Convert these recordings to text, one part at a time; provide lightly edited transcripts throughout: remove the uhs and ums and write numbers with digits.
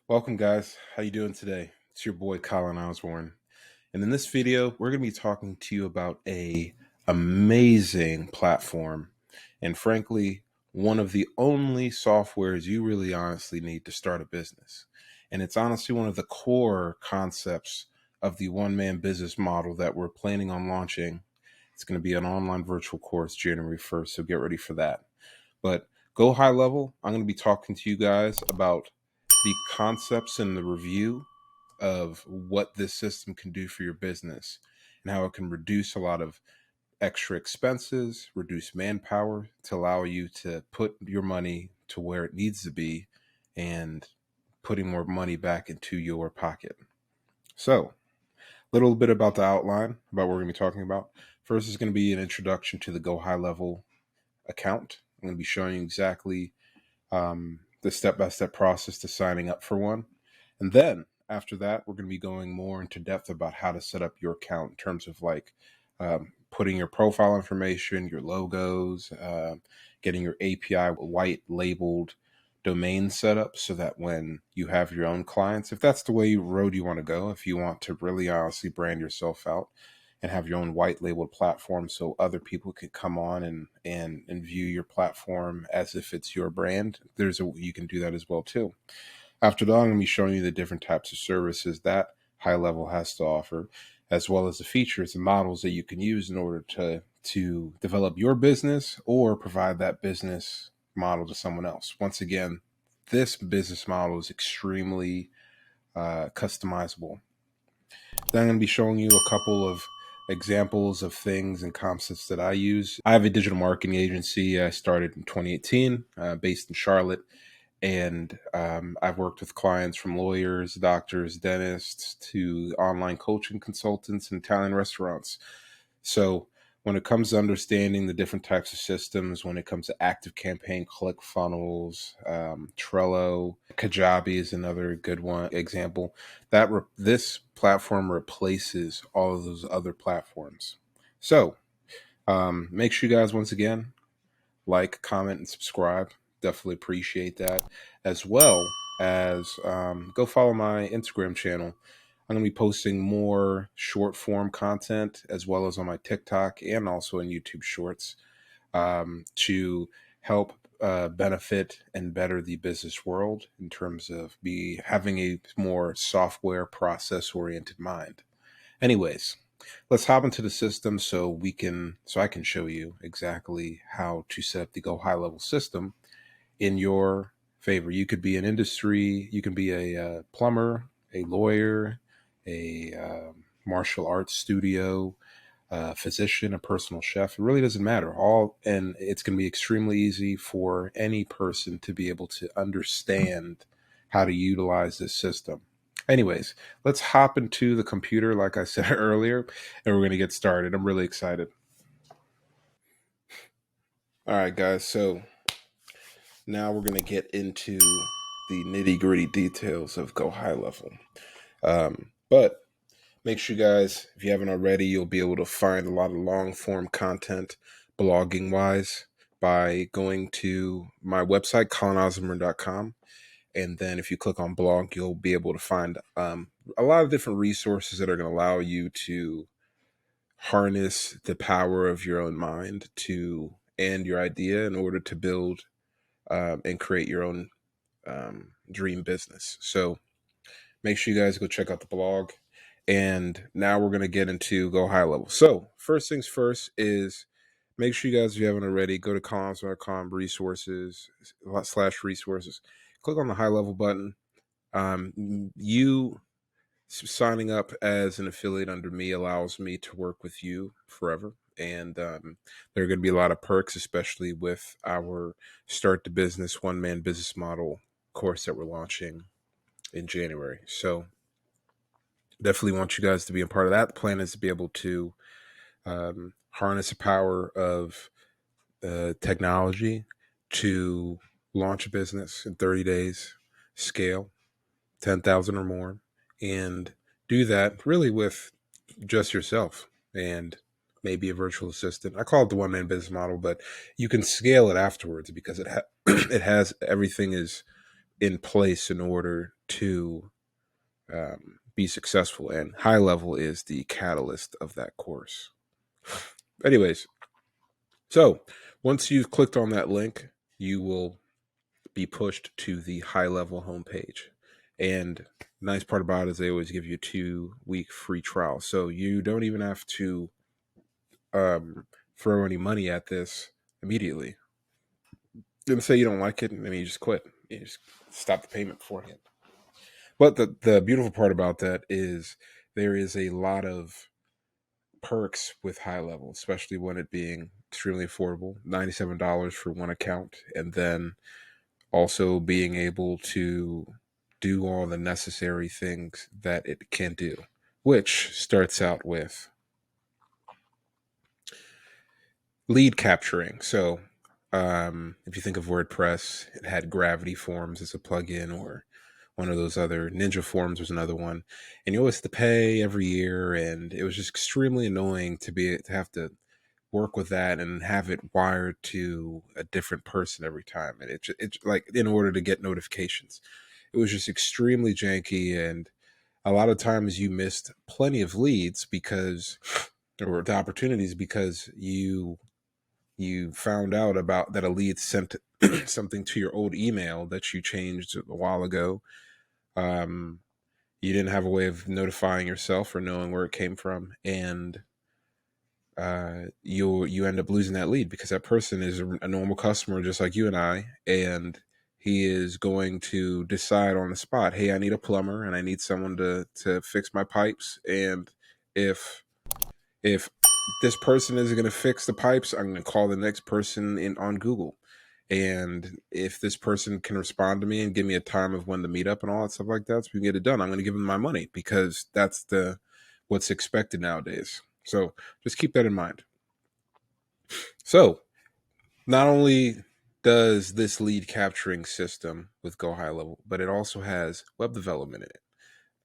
Welcome, guys. How you doing today? It's your boy Colin Osborne, and in this video, we're going to be talking to you about a amazing platform, and frankly, one of the only softwares you really honestly need to start a business. And it's honestly one of the core concepts of the one-man business model that we're planning on launching. It's going to be an online virtual course January 1st, so get ready for that. But Go High Level, I'm going to be talking to you guys about the concepts and the review of what this system can do for your business and how it can reduce a lot of extra expenses, reduce manpower to allow you to put your money to where it needs to be and putting more money back into your pocket. So, a little bit about the outline about what we're going to be talking about. First is going to be an introduction to the Go High Level account. I'm going to be showing you exactly the step-by-step process to signing up for one. And then after that, we're going to be going more into depth about how to set up your account in terms of like putting your profile information, your logos, getting your API white labeled domain set up so that when you have your own clients, if that's the road you want to go, if you want to really honestly brand yourself out and have your own white labeled platform so other people can come on and view your platform as if it's your brand, you can do that as well too. After that, I'm going to be showing you the different types of services that HighLevel has to offer, as well as the features and models that you can use in order to develop your business or provide that business model to someone else. Once again, this business model is extremely customizable. Then I'm going to be showing you a couple of examples of things and concepts that I use. I have a digital marketing agency. I started in 2018, based in Charlotte. And I've worked with clients from lawyers, doctors, dentists to online coaching consultants and Italian restaurants. So when it comes to understanding the different types of systems, when it comes to active campaign, ClickFunnels, Trello, Kajabi is another good one example. This platform replaces all of those other platforms. So make sure you guys once again like, comment, and subscribe. Definitely appreciate that, as well as go follow my Instagram channel. I'm going to be posting more short form content as well as on my TikTok and also in YouTube Shorts to help benefit and better the business world in terms of having a more software process oriented mind. Anyways, let's hop into the system so I can show you exactly how to set up the Go High Level system in your favor. You could be an industry, you can be a plumber, a lawyer, a martial arts studio, a physician, a personal chef. It really doesn't matter. And it's going to be extremely easy for any person to be able to understand how to utilize this system. Anyways, let's hop into the computer, like I said earlier, and we're going to get started. I'm really excited. All right, guys. So now we're going to get into the nitty gritty details of Go High Level. But make sure, guys, if you haven't already, you'll be able to find a lot of long form content, blogging wise, by going to my website, colinosborne.com. And then if you click on blog, you'll be able to find a lot of different resources that are going to allow you to harness the power of your own mind and your idea in order to build and create your own dream business. So make sure you guys go check out the blog. And now we're going to get into Go High Level. So first things first is make sure you guys, if you haven't already, go to colinosborne.com resources, click on the High Level button. You signing up as an affiliate under me allows me to work with you forever. And there are going to be a lot of perks, especially with our Start the Business one-man business model course that we're launching in January. So definitely want you guys to be a part of that. The plan is to be able to harness the power of technology to launch a business in 30 days, scale 10,000 or more, and do that really with just yourself and maybe a virtual assistant. I call it the one-man business model, but you can scale it afterwards because it has everything is in place in order to be successful. And HighLevel is the catalyst of that course. Anyways, so once you've clicked on that link, you will be pushed to the HighLevel homepage. And the nice part about it is they always give you a 2-week free trial. So you don't even have to throw any money at this immediately. And say you don't like it, and then you just quit. You just stop the payment beforehand. But the beautiful part about that is there is a lot of perks with HighLevel, especially when it being extremely affordable, $97 for one account, and then also being able to do all the necessary things that it can do, which starts out with lead capturing. So if you think of WordPress, it had Gravity Forms as a plugin, or one of those other Ninja Forms was another one, and you always had to pay every year, and it was just extremely annoying to have to work with that and have it wired to a different person every time, and it's like in order to get notifications, it was just extremely janky, and a lot of times you missed plenty of leads because, or the opportunities, because you found out about that a lead sent something to your old email that you changed a while ago. You didn't have a way of notifying yourself or knowing where it came from, and you end up losing that lead because that person is a normal customer just like you and I, and he is going to decide on the spot, hey, I need a plumber and I need someone to fix my pipes, and if if this person isn't going to fix the pipes, I'm going to call the next person in on Google. And if this person can respond to me and give me a time of when to meet up and all that stuff like that, so we can get it done, I'm going to give them my money because that's what's expected nowadays. So just keep that in mind. So not only does this lead capturing system with GoHighLevel, but it also has web development in it.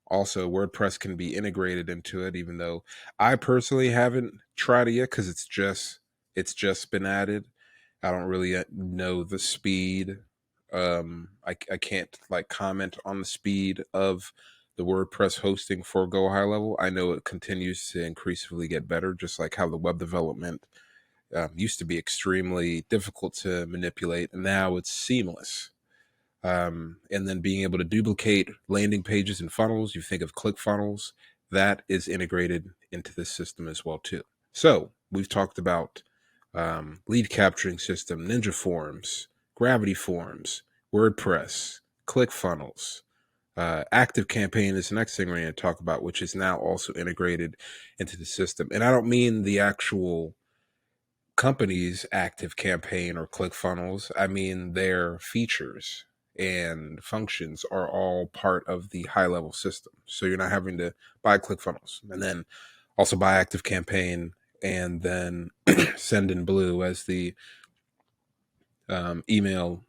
Also, WordPress can be integrated into it, even though I personally haven't tried it yet because it's just been added. I don't really know the speed. I can't like comment on the speed of the WordPress hosting for GoHighLevel. I know it continues to increasingly get better, just like how the web development used to be extremely difficult to manipulate, and now it's seamless. And then being able to duplicate landing pages and funnels, you think of ClickFunnels, that is integrated into this system as well too. So we've talked about lead capturing system, Ninja Forms, Gravity Forms, WordPress, ClickFunnels. Active Campaign is the next thing we're going to talk about, which is now also integrated into the system. And I don't mean the actual company's Active Campaign or ClickFunnels. I mean their features and functions are all part of the HighLevel system. So you're not having to buy ClickFunnels and then also buy Active Campaign and then Sendinblue as the email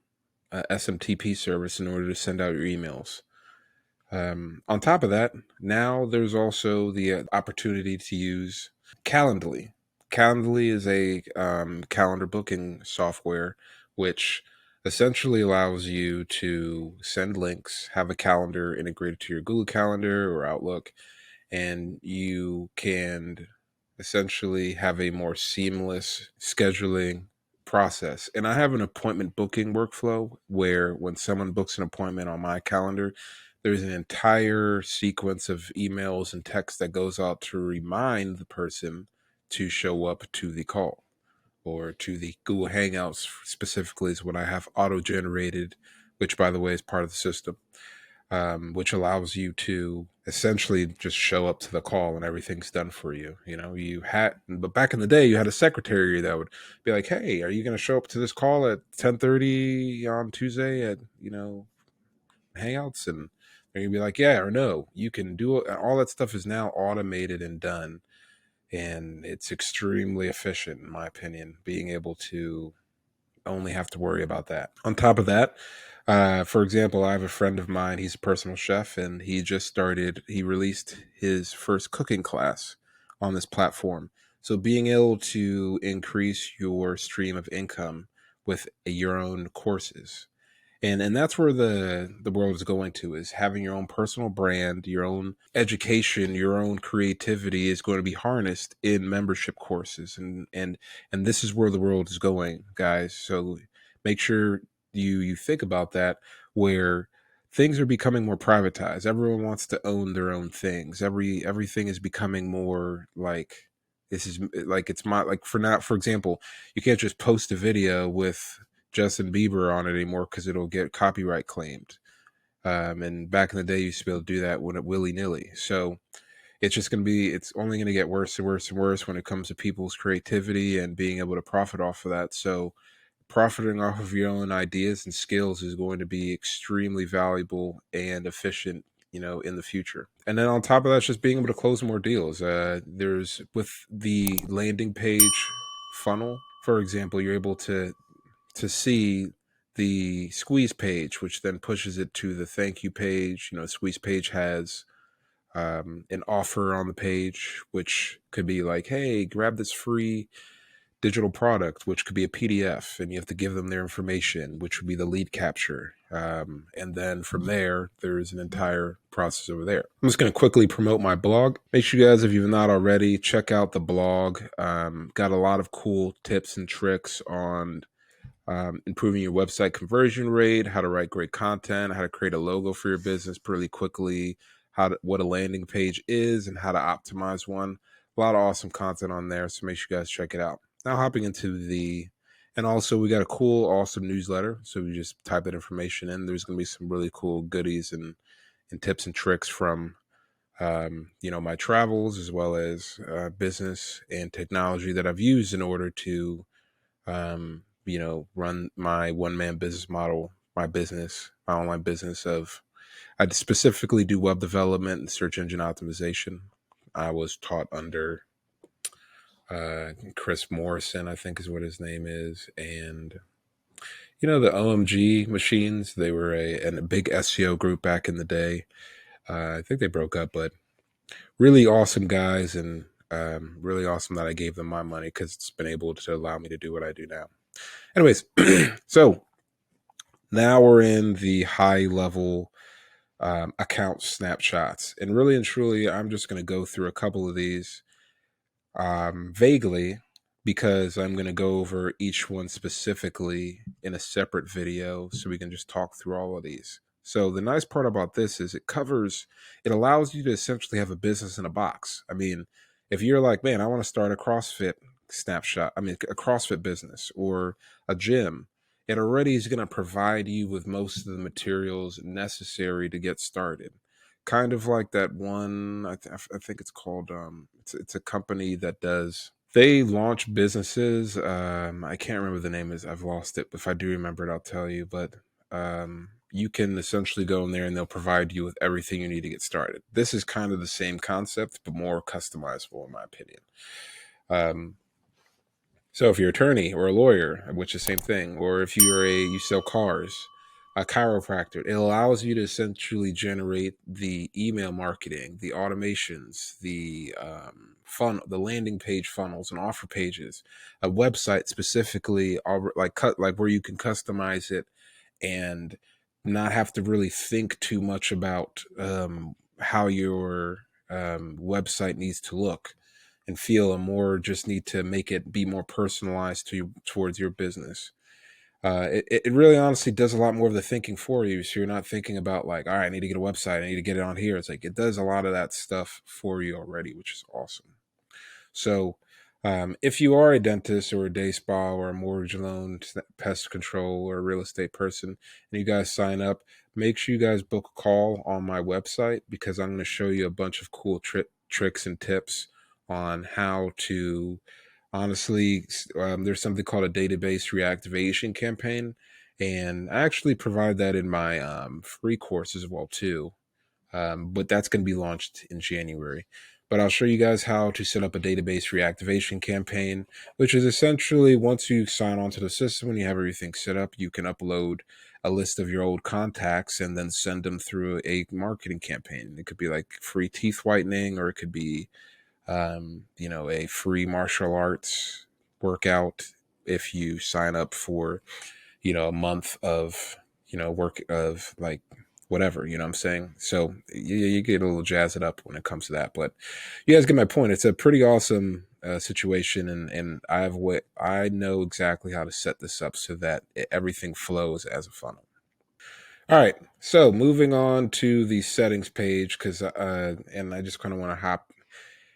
SMTP service in order to send out your emails. On top of that, now there's also the opportunity to use Calendly. Calendly is a calendar booking software which essentially allows you to send links, have a calendar integrated to your Google Calendar or Outlook, and you can essentially have a more seamless scheduling process. And I have an appointment booking workflow where when someone books an appointment on my calendar, there's an entire sequence of emails and text that goes out to remind the person to show up to the call, or to the Google Hangouts specifically is what I have auto generated, which by the way is part of the system, which allows you to essentially just show up to the call and everything's done for you. But back in the day, you had a secretary that would be like, "Hey, are you going to show up to this call at 10:30 on Tuesday at Hangouts?" And they're gonna be like, "Yeah" or "No." You can do it. All that stuff is now automated and done, and it's extremely efficient, in my opinion, being able to only have to worry about that. On top of that, for example, I have a friend of mine, he's a personal chef, and he released his first cooking class on this platform. So being able to increase your stream of income with your own courses And that's where the world is going to, is having your own personal brand, your own education, your own creativity is going to be harnessed in membership courses, and this is where the world is going, guys. So make sure you think about that, where things are becoming more privatized. Everyone wants to own their own things. Everything is becoming more like, this is like, it's my, like, for now, for example, you can't just post a video with Justin Bieber on it anymore because it'll get copyright claimed. And back in the day, you used to be able to do that when it willy nilly. So it's just going to be, it's only going to get worse and worse and worse when it comes to people's creativity and being able to profit off of that. So profiting off of your own ideas and skills is going to be extremely valuable and efficient, in the future. And then on top of that, just being able to close more deals. There's, with the landing page funnel, for example, you're able to see the squeeze page, which then pushes it to the thank you page. Squeeze page has an offer on the page, which could be like, hey, grab this free digital product, which could be a PDF, and you have to give them their information, which would be the lead capture. And then from there, there's an entire process over there. I'm just going to quickly promote my blog. Make sure you guys, if you've not already, check out the blog. Got a lot of cool tips and tricks on improving your website conversion rate, how to write great content, how to create a logo for your business pretty quickly, what a landing page is, and how to optimize one. A lot of awesome content on there, so make sure you guys check it out. Now hopping into and also we got a cool, awesome newsletter. So you just type that information in. There's going to be some really cool goodies and tips and tricks from my travels, as well as business and technology that I've used in order to run my one-man business model, my online business of, I specifically do web development and search engine optimization. I was taught under Chris Morrison, I think is what his name is. And, the OMG machines, they were a big SEO group back in the day. I think they broke up, but really awesome guys, and really awesome that I gave them my money, because it's been able to allow me to do what I do now. Anyways, so now we're in the high level account snapshots. And really and truly, I'm just going to go through a couple of these vaguely, because I'm going to go over each one specifically in a separate video, so we can just talk through all of these. So the nice part about this is it allows you to essentially have a business in a box. I mean, if you're like, man, I want to start a CrossFit a CrossFit business, or a gym, it already is going to provide you with most of the materials necessary to get started. Kind of like that one, I think it's called, it's a company that they launch businesses. I can't remember the name is, I've lost it. If I do remember it, I'll tell you. But you can essentially go in there and they'll provide you with everything you need to get started. This is kind of the same concept, but more customizable, in my opinion. So if you're an attorney or a lawyer, which is the same thing, or if you sell cars, a chiropractor, it allows you to essentially generate the email marketing, the automations, the the landing page funnels and offer pages, a website specifically, like where you can customize it and not have to really think too much about how your website needs to look and feel, and more just need to make it be more personalized towards your business. It really honestly does a lot more of the thinking for you. So you're not thinking about like, all right, I need to get a website, I need to get it on here. It's like, it does a lot of that stuff for you already, which is awesome. So if you are a dentist or a day spa or a mortgage loan, pest control, or a real estate person, and you guys sign up, make sure you guys book a call on my website, because I'm going to show you a bunch of cool tricks and tips on how to, honestly, there's something called a database reactivation campaign, and I actually provide that in my free course as well too. But that's going to be launched in January. But I'll show you guys how to set up a database reactivation campaign, which is essentially, once you sign onto the system and you have everything set up, you can upload a list of your old contacts and then send them through a marketing campaign. It could be like free teeth whitening, or it could be a free martial arts workout if you sign up for, a month of, work of like whatever, you know what I'm saying? So you get a little jazz it up when it comes to that. But you guys get my point. It's a pretty awesome situation, and I know exactly how to set this up so that everything flows as a funnel. All right, so moving on to the settings page, because and I just kind of want to hop.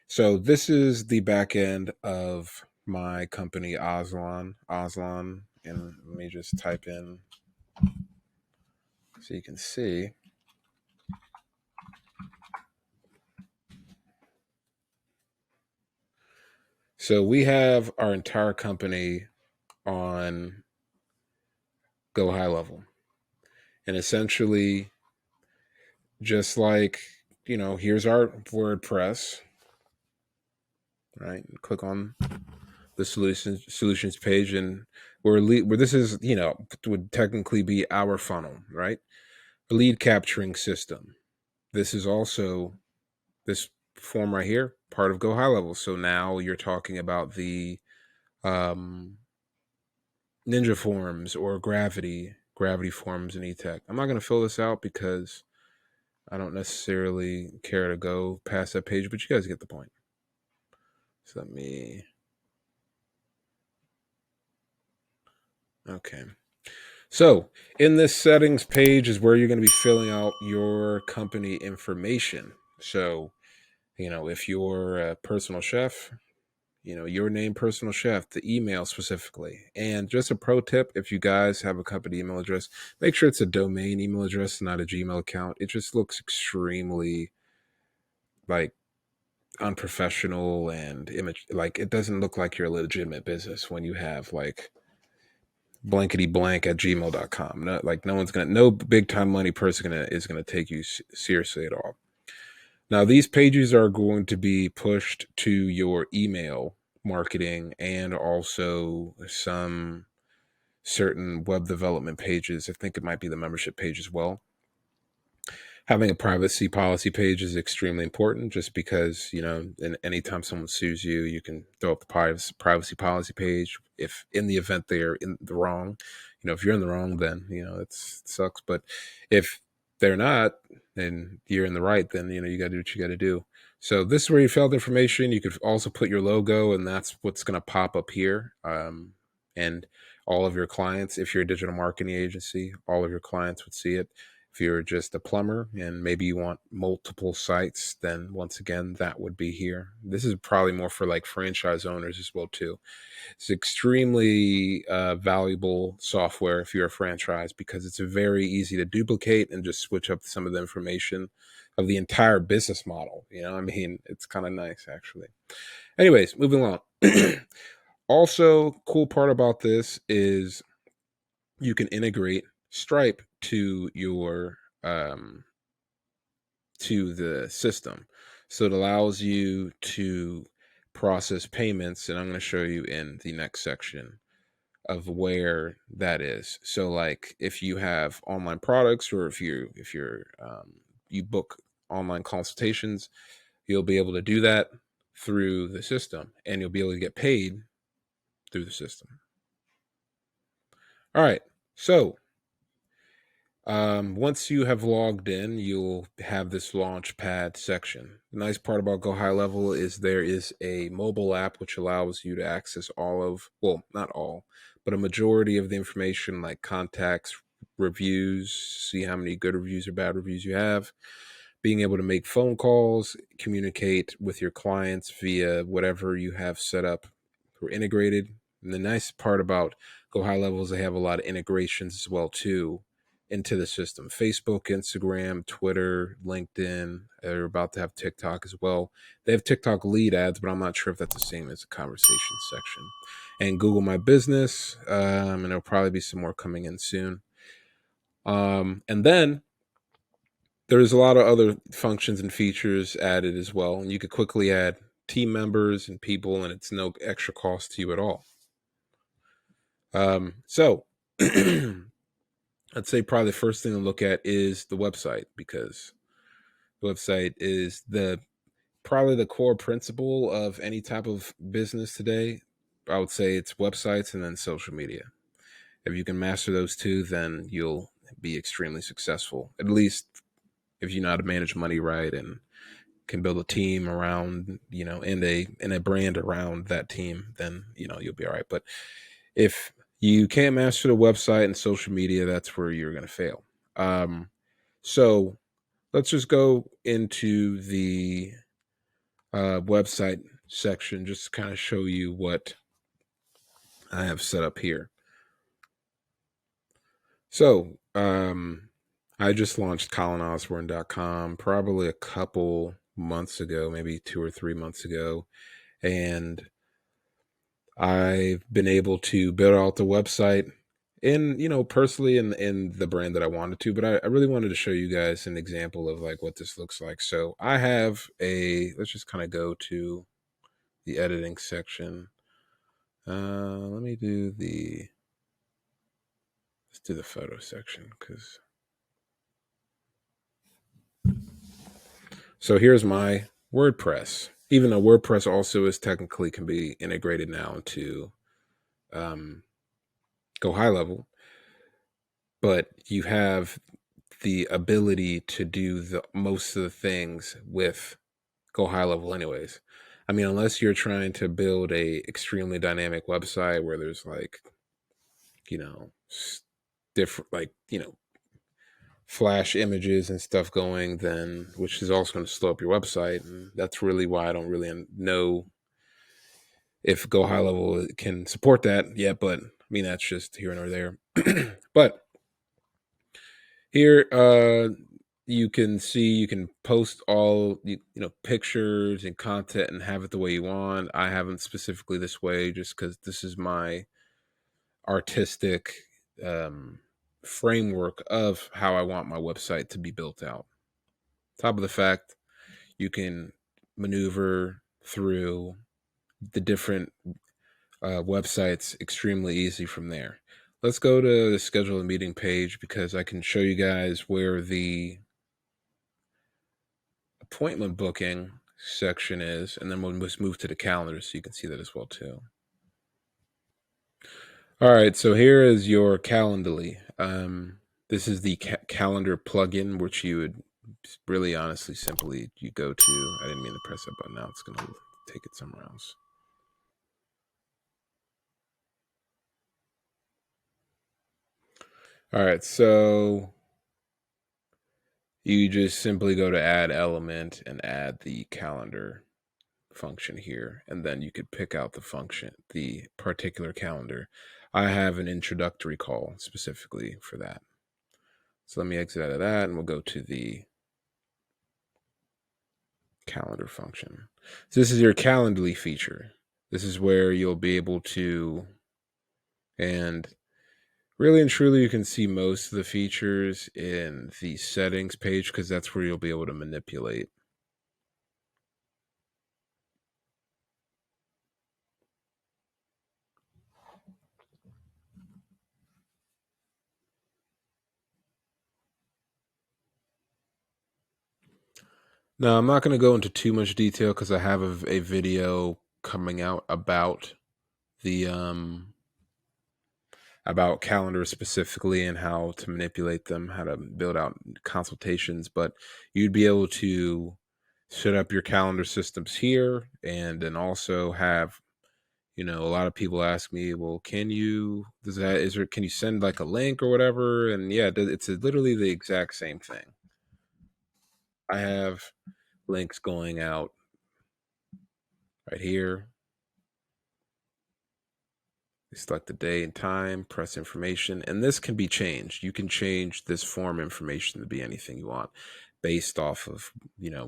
So this is the back end of my company, Aslan, and let me just type in so you can see. So we have our entire company on GoHighLevel, and essentially, just like here's our WordPress. Right, click on the solutions page, and where this is would technically be our funnel, right? A lead capturing system. This is also this form right here, part of GoHighLevel. So now you're talking about the um, Ninja forms or gravity forms in eTech. I'm not going to fill this out because I don't necessarily care to go past that page, but you guys get the point. So let me. Okay. So in this settings page is where you're going to be filling out your company information. So, if you're a personal chef, your name, personal chef, the email specifically. And just a pro tip, if you guys have a company email address, make sure it's a domain email address, not a Gmail account. It just looks extremely like unprofessional and image, like it doesn't look like you're a legitimate business when you have like blankety blank at gmail.com. No big time money person is gonna take you seriously at all. Now these pages are going to be pushed to your email marketing and also some certain web development pages. I think it might be the membership page as well. Having a privacy policy page is extremely important just because, anytime someone sues you, you can throw up the privacy policy page. If in the event they're in the wrong, if you're in the wrong, then, it sucks. But if they're not, and you're in the right, then, you got to do what you got to do. So this is where you fill out information. You could also put your logo, and that's what's going to pop up here. And all of your clients, if you're a digital marketing agency, all of your clients would see it. If you're just a plumber and maybe you want multiple sites, then once again, that would be here. This is probably more for like franchise owners as well too. It's extremely valuable software if you're a franchise because it's very easy to duplicate and just switch up some of the information of the entire business model. It's kind of nice actually. Anyways, moving on. Also, cool part about this is you can integrate Stripe to your to the system. So it allows you to process payments, and I'm going to show you in the next section of where that is. So like if you have online products or you book online consultations, you'll be able to do that through the system and you'll be able to get paid through the system. All right. So once you have logged in, you'll have this Launchpad section. The nice part about GoHighLevel is there is a mobile app which allows you to access not all, but a majority of the information like contacts, reviews, see how many good reviews or bad reviews you have, being able to make phone calls, communicate with your clients via whatever you have set up or integrated. And the nice part about GoHighLevel is they have a lot of integrations as well too into the system. Facebook, Instagram, Twitter, LinkedIn. They're about to have TikTok as well. They have TikTok lead ads, but I'm not sure if that's the same as the conversation section. And Google My Business, and there'll probably be some more coming in soon. And then there's a lot of other functions and features added as well. And you could quickly add team members and people, and it's no extra cost to you at all. So I'd say probably the first thing to look at is the website, because the website is probably the core principle of any type of business today. I would say it's websites and then social media. If you can master those two, then you'll be extremely successful. At least if you know how to manage money right and can build a team around, and a brand around that team, then you'll be all right. But if you can't master the website and social media, that's where you're going to fail. So let's just go into the website section, just to kind of show you what I have set up here. So I just launched ColinOsborne.com probably a couple months ago, maybe 2 or 3 months ago. And I've been able to build out the website in, personally in the brand that I wanted to, but I really wanted to show you guys an example of like what this looks like. So I have let's just kind of go to the editing section. Let me let's do the photo section so here's my WordPress. Even though WordPress also is technically can be integrated now into GoHighLevel, but you have the ability to do the most of the things with GoHighLevel anyways. I mean, unless you're trying to build a extremely dynamic website where there's like, different, like, flash images and stuff going, then which is also going to slow up your website. And that's really why I don't really know if GoHighLevel can support that yet, but I mean, that's just here and there. But here, you can see, you can post all pictures and content and have it the way you want. I haven't specifically this way just because this is my artistic framework of how I want my website to be built out. Top of the fact, you can maneuver through the different websites extremely easy from there. Let's go to the schedule a meeting page because I can show you guys where the appointment booking section is, and then we'll just move to the calendar so you can see that as well too. All right, so here is your Calendly. This is the calendar plugin, which you would really honestly simply you go to. I didn't mean to press that button. Now it's going to take it somewhere else. All right, so you just simply go to add element and add the calendar function here, and then you could pick out the function, the particular calendar. I have an introductory call specifically for that. So let me exit out of that and we'll go to the calendar function. So this is your Calendly feature. This is where you'll be able to, and really and truly, you can see most of the features in the settings page because that's where you'll be able to manipulate. Now, I'm not going to go into too much detail because I have a video coming out about the about calendars specifically and how to manipulate them, how to build out consultations. But you'd be able to set up your calendar systems here, and then also have, a lot of people ask me, well, can you send like a link or whatever? And yeah, it's literally the exact same thing. I have links going out right here. You select the day and time, press information, and this can be changed. You can change this form information to be anything you want based off of,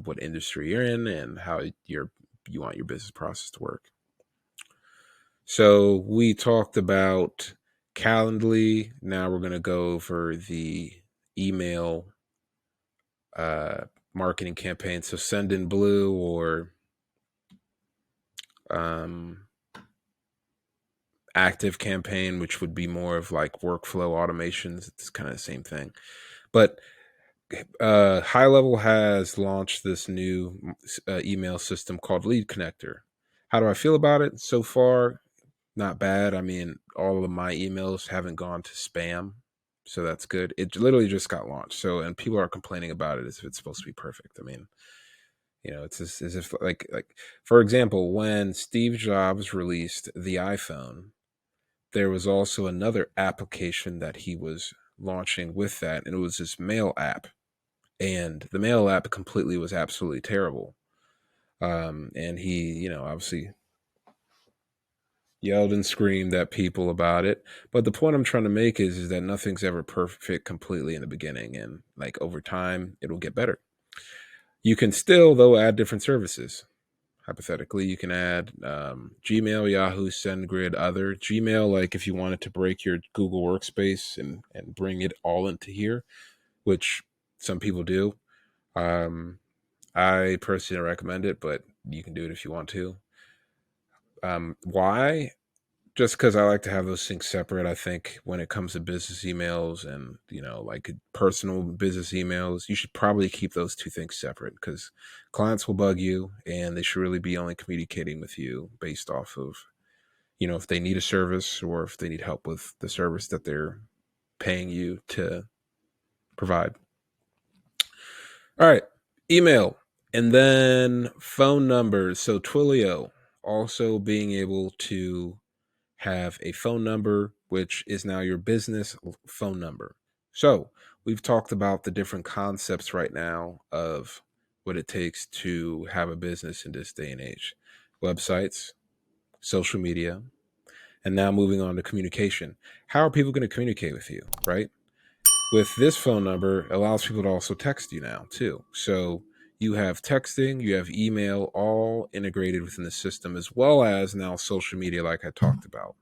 what industry you're in and how you want your business process to work. So we talked about Calendly. Now we're going to go over the email marketing campaign. So Send in Blue or Active Campaign, which would be more of like workflow automations. It's kind of the same thing. But HighLevel has launched this new email system called Lead Connector. How do I feel about it so far? Not bad. I mean, all of my emails haven't gone to spam. So that's good. It literally just got launched. So, and people are complaining about it as if it's supposed to be perfect. I mean, it's as if like for example, when Steve Jobs released the iPhone, there was also another application that he was launching with that, and it was this mail app. And the mail app completely was absolutely terrible. And he, obviously yelled and screamed at people about it. But the point I'm trying to make is that nothing's ever perfect completely in the beginning, and like over time, it'll get better. You can still though add different services. Hypothetically, you can add Gmail, Yahoo, SendGrid, other Gmail. Like if you wanted to break your Google Workspace and bring it all into here, which some people do. I personally don't recommend it, but you can do it if you want to. Why? Just because I like to have those things separate. I think when it comes to business emails and like personal business emails, you should probably keep those two things separate, because clients will bug you and they should really be only communicating with you based off of if they need a service or if they need help with the service that they're paying you to provide. All right, email and then phone numbers. So Twilio also being able to have a phone number, which is now your business phone number. So we've talked about the different concepts right now of what it takes to have a business in this day and age: websites, social media, and now moving on to communication. How are people going to communicate with you, right? With this phone number, it allows people to also text you now too. So you have texting, you have email, all integrated within the system, as well as now social media, like I talked about,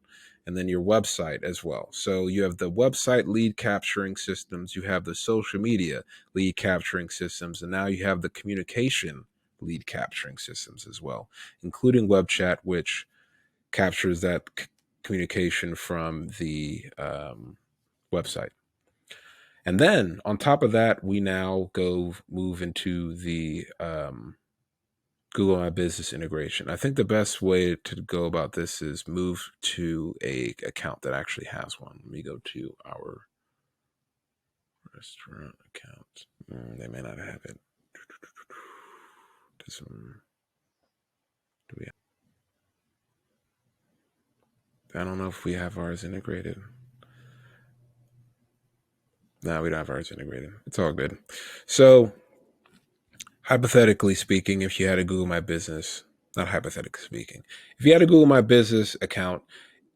and then your website as well. So you have the website lead capturing systems, you have the social media lead capturing systems, and now you have the communication lead capturing systems as well, including web chat, which captures that communication from the website. And then on top of that, we now move into the Google My Business integration. I think the best way to go about this is move to a account that actually has one. Let me go to our restaurant account. They may not have it. Do we? I don't know if we have ours integrated. No, we don't have ours integrated. It's all good. So, hypothetically speaking, if you had a Google My Business, not hypothetically speaking, if you had a Google My Business account,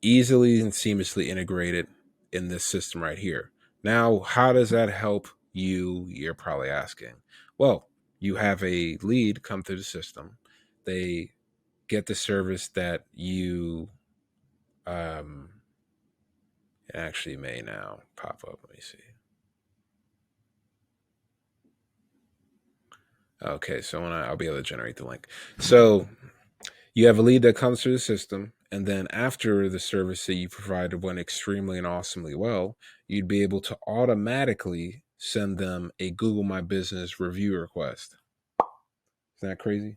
easily and seamlessly integrated in this system right here. Now, how does that help you? You're probably asking. Well, you have a lead come through the system. They get the service that you actually may now pop up. Let me see. Okay, so I'll be able to generate the link. So you have a lead that comes through the system, and then after the service that you provided went extremely and awesomely well, you'd be able to automatically send them a Google My Business review request. Isn't that crazy?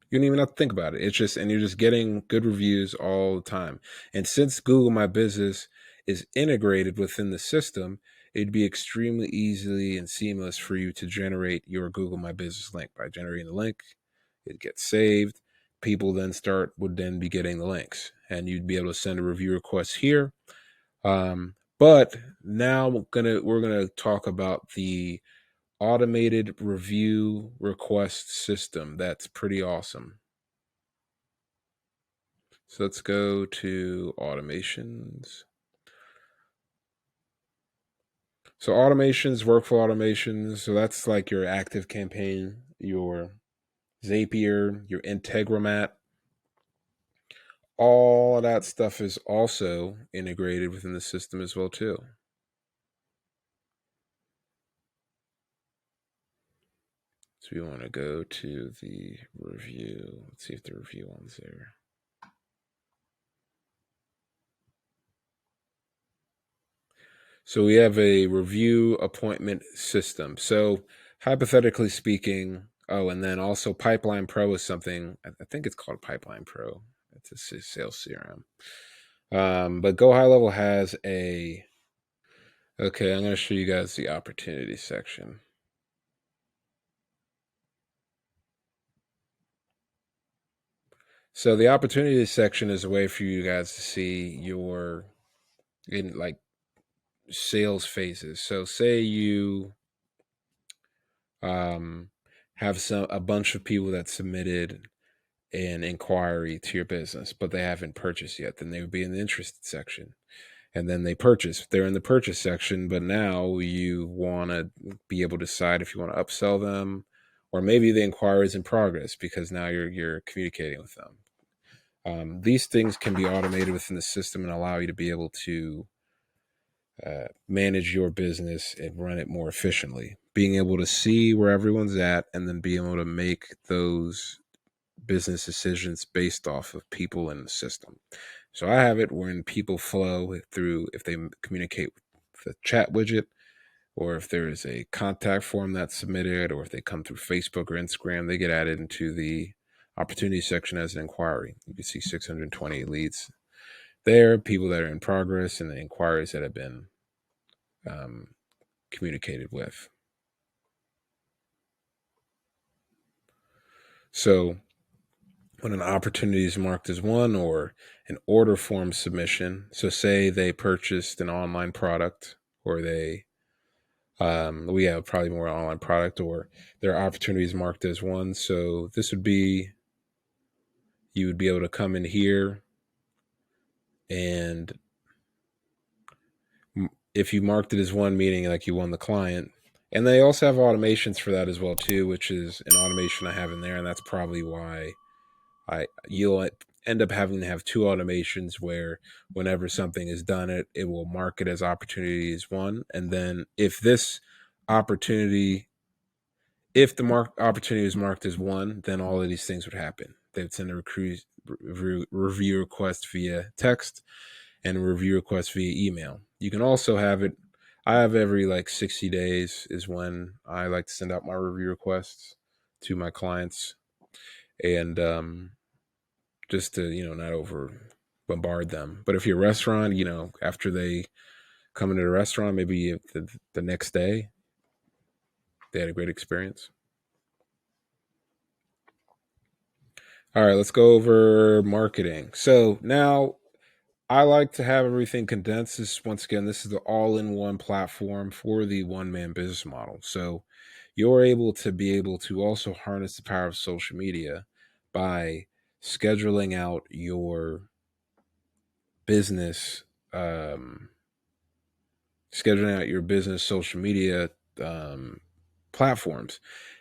You don't even have to think about it. It's just, and you're just getting good reviews all the time. And since Google My Business is integrated within the system, it'd be extremely easily and seamless for you to generate your Google My Business link. By generating the link, it gets saved. People then would then be getting the links, and you'd be able to send a review request here. But now we're gonna talk about the automated review request system. That's pretty awesome. So let's go to automations. So automations, workflow automations. So that's like your Active Campaign, your Zapier, your Integromat. All of that stuff is also integrated within the system as well too. So we want to go to the review. Let's see if the review one's there. So we have a review appointment system. So hypothetically speaking, and then also Pipeline Pro is something, I think it's called Pipeline Pro. It's a sales CRM. But GoHighLevel has a Okay, I'm going to show you guys the opportunity section. So the opportunity section is a way for you guys to see your in like sales phases. So say you um, have a bunch of people that submitted an inquiry to your business, but they haven't purchased yet. Then they would be in the interested section, and then they purchase. They're in the purchase section, but now you want to be able to decide if you want to upsell them, or maybe the inquiry is in progress because now you're communicating with them. These things can be automated within the system and allow you to be able to manage your business and run it more efficiently. Being able to see where everyone's at and then being able to make those business decisions based off of people in the system. So I have it when people flow through, if they communicate with the chat widget, or if there is a contact form that's submitted, or if they come through Facebook or Instagram, they get added into the opportunity section as an inquiry. You can see 620 leads there, people that are in progress, and the inquiries that have been um, communicated with. So when an opportunity is marked as one, or an order form submission, so say they purchased an online product, or we have probably more online product, or their opportunities marked as one. So this would be, you would be able to come in here, and if you marked it as one, meaning like you won the client. And they also have automations for that as well too, which is an automation I have in there, and that's probably why you'll end up having to have two automations where whenever something is done, it will mark it as opportunity as one, and then opportunity if the opportunity is marked as one, then all of these things would happen. They'd send a review request via text and a review request via email. You can also have it. I have every like 60 days is when I like to send out my review requests to my clients, and just to not over bombard them. But if you're a restaurant, after they come into the restaurant, maybe the next day they had a great experience. All right, let's go over marketing. So now I like to have everything condensed. Once again, this is the all-in-one platform for the one-man business model. So you're able to also harness the power of social media by scheduling out your business, um, social media um, platforms,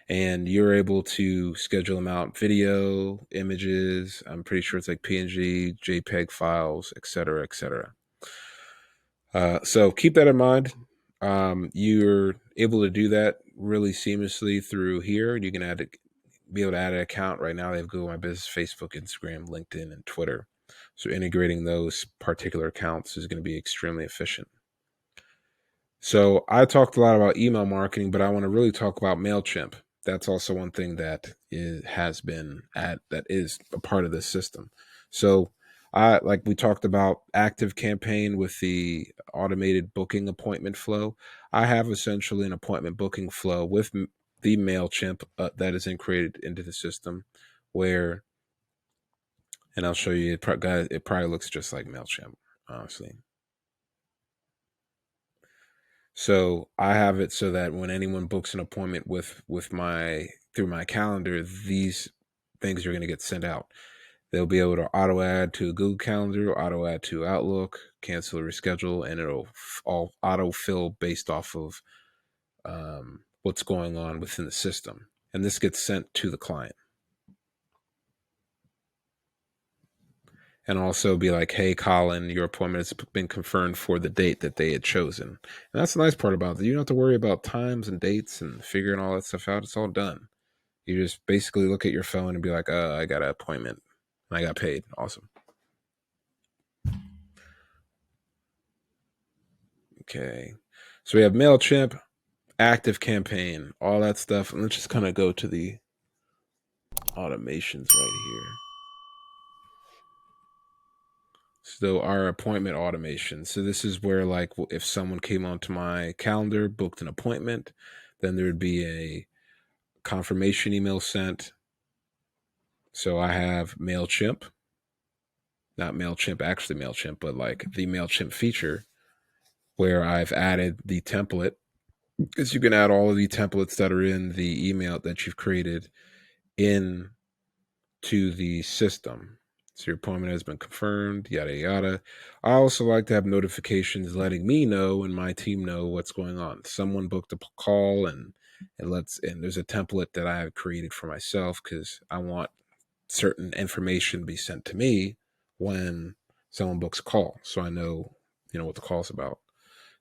and you're able to schedule them out: video, images. I'm pretty sure it's like PNG, JPEG files, etc., etc. So keep that in mind. You're able to do that really seamlessly through here. You can be able to add an account right now. They have Google My Business, Facebook, Instagram, LinkedIn, and Twitter. So integrating those particular accounts is going to be extremely efficient. So I talked a lot about email marketing, but I want to really talk about MailChimp. That's also one thing that that is a part of this system. So I like we talked about Active Campaign with the automated booking appointment flow. I have essentially an appointment booking flow with the MailChimp that is created into the system, where, and I'll show you, it probably looks just like MailChimp, honestly. So I have it so that when anyone books an appointment with my through my calendar, these things are going to get sent out. They'll be able to auto add to Google Calendar, auto add to Outlook, cancel or reschedule, and it'll all auto fill based off of what's going on within the system. And this gets sent to the client. And also be like, hey, Colin, your appointment has been confirmed for the date that they had chosen. And that's the nice part about it. You don't have to worry about times and dates and figuring all that stuff out. It's all done. You just basically look at your phone and be like, I got an appointment and I got paid. Awesome. Okay. So we have MailChimp, Active Campaign, all that stuff. And let's just kind of go to the automations right here. So our appointment automation. So this is where, like, if someone came onto my calendar, booked an appointment, then there would be a confirmation email sent. So I have MailChimp, not MailChimp, actually MailChimp, but like the MailChimp feature where I've added the template, because you can add all of the templates that are in the email that you've created in to the system. So your appointment has been confirmed, yada yada. I also like to have notifications letting me know and my team know what's going on. Someone booked a call, and there's a template that I have created for myself because I want certain information to be sent to me when someone books a call, so I know, what the call's about.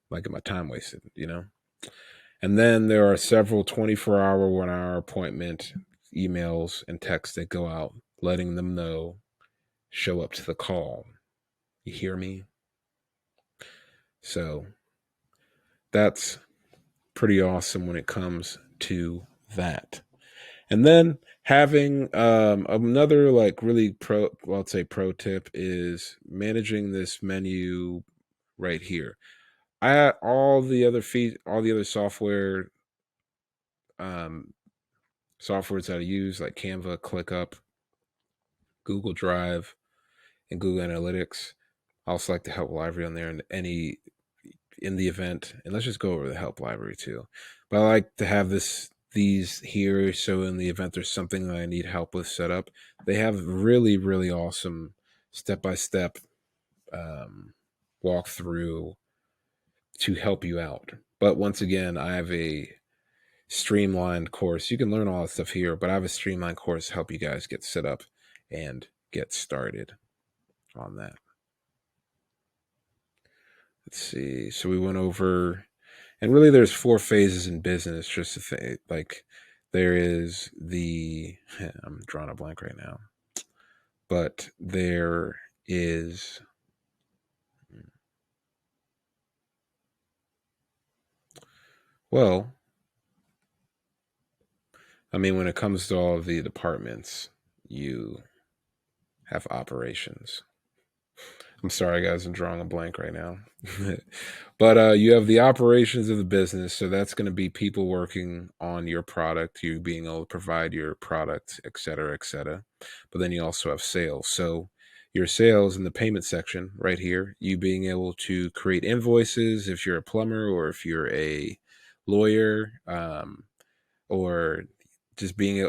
Like, get my time wasted. And then there are several 24-hour, 1 hour appointment emails and texts that go out letting them know, show up to the call. You hear me? So that's pretty awesome when it comes to that. And then having another, like, really I'd say pro tip is managing this menu right here. All the other um, softwares that I use, like Canva, ClickUp, Google Drive, and Google Analytics. I also like the help library on there, and in the event, and let's just go over the help library too. But I like to have these here, so in the event there's something that I need help with set up, they have really, really awesome step-by-step walkthrough to help you out. But once again, I have a streamlined course. You can learn all that stuff here, but I have a streamlined course to help you guys get set up and get started on that. Let's see. So we went over, and really there's 4 phases in business, just to say, like, there is I'm drawing a blank right now, but there is, well, I mean, when it comes to all of the departments, you have operations. I'm sorry, guys, I'm drawing a blank right now. But you have the operations of the business. So that's going to be people working on your product, you being able to provide your product, et cetera, et cetera. But then you also have sales. So your sales in the payment section right here, you being able to create invoices if you're a plumber or if you're a lawyer, or just being,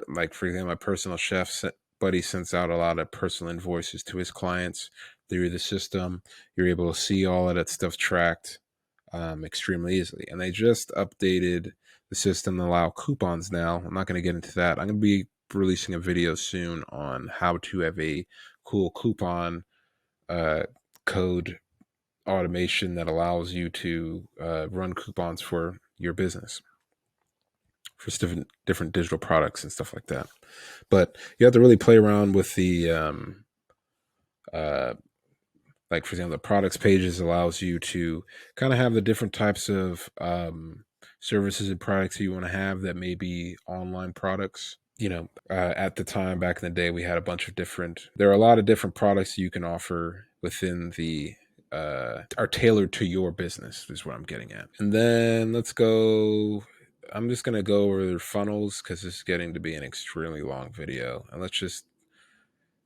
like, for example, my personal chef buddy sends out a lot of personal invoices to his clients through the system. You're able to see all of that stuff tracked extremely easily. And they just updated the system to allow coupons now. I'm not going to get into that. I'm going to be releasing a video soon on how to have a cool coupon uh, code automation that allows you to run coupons for your business, for different digital products and stuff like that. But you have to really play around with the uh, like, for example, the products pages allows you to kind of have the different types of services and products you want to have that may be online products. At the time, back in the day, we had a bunch of there are a lot of different products you can offer within the are tailored to your business, is what I'm getting at. And then I'm just going to go over the funnels because this is getting to be an extremely long video. And let's just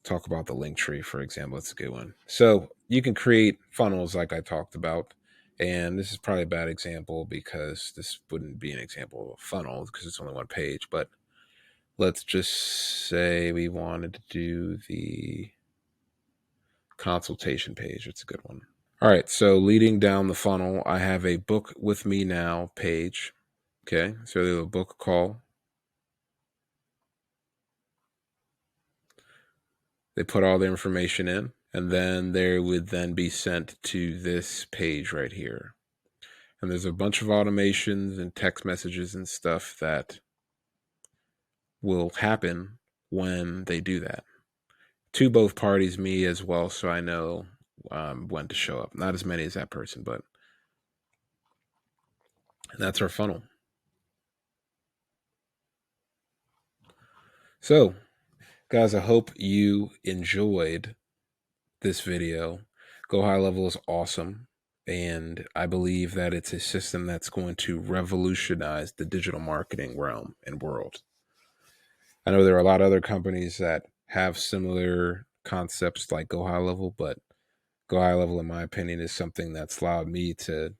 talk about the link tree, for example. It's a good one. So you can create funnels like I talked about. And this is probably a bad example because this wouldn't be an example of a funnel because it's only one page. But let's just say we wanted to do the consultation page. It's a good one. All right. So leading down the funnel, I have a book with me now page. Okay. So they'll book a call. They put all the information in, and then they would then be sent to this page right here. And there's a bunch of automations and text messages and stuff that will happen when they do that. To both parties, me as well, so I know when to show up. Not as many as that person, but that's our funnel. So, guys, I hope you enjoyed this video. GoHighLevel is awesome, and I believe that it's a system that's going to revolutionize the digital marketing realm and world. I know there are a lot of other companies that have similar concepts like GoHighLevel, but GoHighLevel, in my opinion, is something that's allowed me to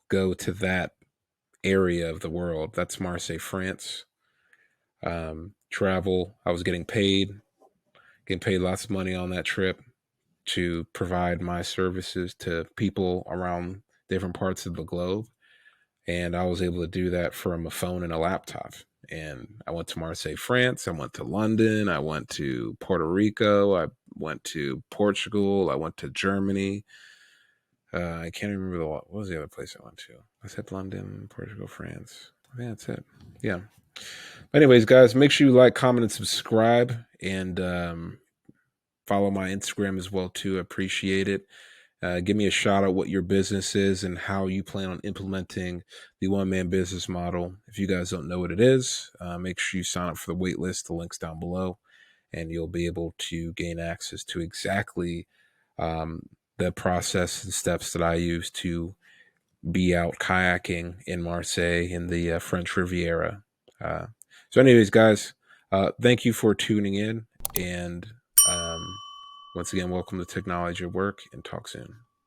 go to that area of the world. That's Marseille, France. Travel. I was getting paid lots of money on that trip to provide my services to people around different parts of the globe. And I was able to do that from a phone and a laptop. And I went to Marseille, France. I went to London. I went to Puerto Rico. I went to Portugal. I went to Germany. I can't remember what was the other place I went to. I said London, Portugal, France. I think that's it. Yeah. Anyways, guys, make sure you like, comment, and subscribe, and follow my Instagram as well too. I appreciate it. Give me a shout out what your business is and how you plan on implementing the one-man business model. If you guys don't know what it is, make sure you sign up for the waitlist. The link's down below, and you'll be able to gain access to exactly the process and steps that I use to be out kayaking in Marseille in the French Riviera. So anyways, guys, thank you for tuning in, and once again, welcome to Technology at Work, and talk soon.